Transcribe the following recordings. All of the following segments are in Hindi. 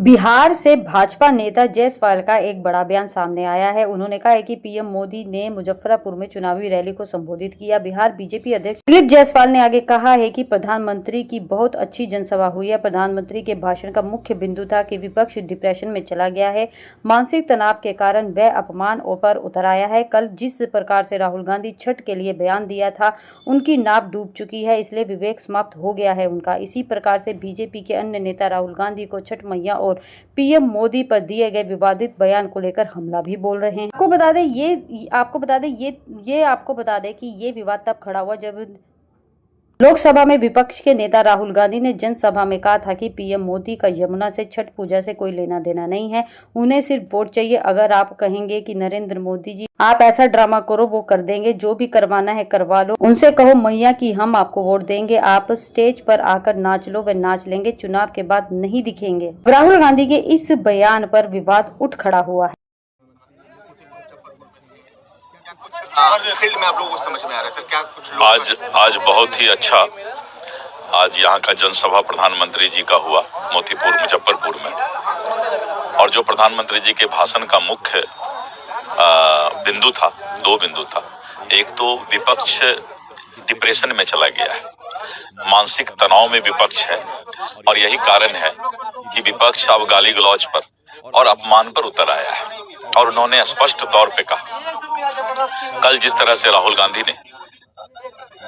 बिहार से भाजपा नेता जायसवाल का एक बड़ा बयान सामने आया है। उन्होंने कहा है कि पीएम मोदी ने मुजफ्फरपुर में चुनावी रैली को संबोधित किया। बिहार बीजेपी अध्यक्ष दिलीप जायसवाल ने आगे कहा है कि प्रधानमंत्री की बहुत अच्छी जनसभा हुई है। प्रधानमंत्री के भाषण का मुख्य बिंदु था कि विपक्ष डिप्रेशन में चला गया है, मानसिक तनाव के कारण वह अपमान पर उतर आया है। कल जिस प्रकार से राहुल गांधी छठ के लिए बयान दिया था, उनकी नाव डूब चुकी है, इसलिए विवेक समाप्त हो गया है उनका। इसी प्रकार से बीजेपी के अन्य नेता राहुल गांधी को छठ मैया और पीएम मोदी पर दिए गए विवादित बयान को लेकर हमला भी बोल रहे हैं। आपको बता दें कि ये विवाद तब खड़ा हुआ जब लोकसभा में विपक्ष के नेता राहुल गांधी ने जनसभा में कहा था कि पीएम मोदी का यमुना से छठ पूजा से कोई लेना देना नहीं है, उन्हें सिर्फ वोट चाहिए। अगर आप कहेंगे कि नरेंद्र मोदी जी आप ऐसा ड्रामा करो, वो कर देंगे, जो भी करवाना है करवा लो, उनसे कहो मैया कि हम आपको वोट देंगे, आप स्टेज पर आकर नाच लो, वे नाच लेंगे, चुनाव के बाद नहीं दिखेंगे। राहुल गांधी के इस बयान पर विवाद उठ खड़ा हुआ है। फील्ड में आप लोगों को समझ में आ रहा है सर, क्या कुछ लोग आज बहुत ही अच्छा आज यहाँ का जनसभा प्रधानमंत्री जी का हुआ मोतीपुर मुजफ्फरपुर में। और जो प्रधानमंत्री जी के भाषण का मुख्य बिंदु था, दो बिंदु था। एक तो विपक्ष डिप्रेशन में चला गया है, मानसिक तनाव में विपक्ष है, और यही कारण है कि विपक्ष अब गाली गलौज पर और अपमान पर उतर आया है। और उन्होंने स्पष्ट तौर पे कहा, कल जिस तरह से राहुल गांधी ने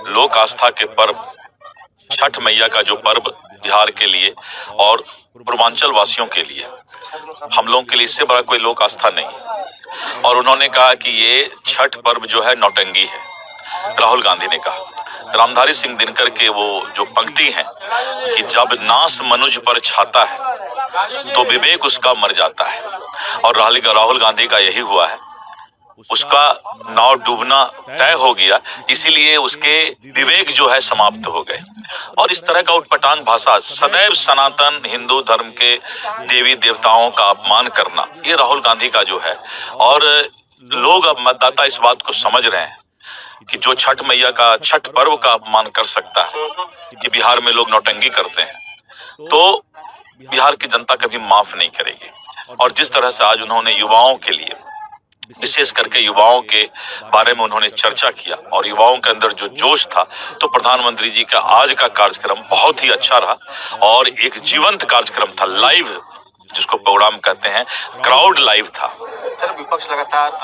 लोक आस्था के पर्व छठ मैया का जो पर्व बिहार के लिए और पूर्वांचल वासियों के लिए, हम लोगों के लिए इससे बड़ा कोई लोक आस्था नहीं। और उन्होंने कहा कि ये छठ पर्व जो है नौटंकी है। राहुल गांधी ने कहा, रामधारी सिंह दिनकर के वो जो पंक्ति है कि जब नाश मनुज पर छाता है तो विवेक उसका मर जाता है, और राहुल गांधी का यही हुआ है। उसका नाव डूबना तय हो गया, इसीलिए उसके विवेक जो है समाप्त हो गए। और इस तरह का उटपटांग भाषा, सदैव सनातन हिंदू धर्म के देवी देवताओं का अपमान करना, ये राहुल गांधी का जो है। और लोग अब मतदाता इस बात को समझ रहे हैं कि जो छठ मैया का छठ पर्व का अपमान कर सकता है, कि बिहार में लोग नौटंकी करते हैं, तो बिहार की जनता कभी माफ नहीं करेगी। और जिस तरह से आज उन्होंने युवाओं के लिए, विशेष करके युवाओं के बारे में उन्होंने चर्चा किया, और युवाओं के अंदर जो जोश था, तो प्रधानमंत्री जी का आज का कार्यक्रम बहुत ही अच्छा रहा। और एक जीवंत कार्यक्रम था, लाइव, जिसको प्रोग्राम कहते हैं, क्राउड लाइव था। सर विपक्ष लगातार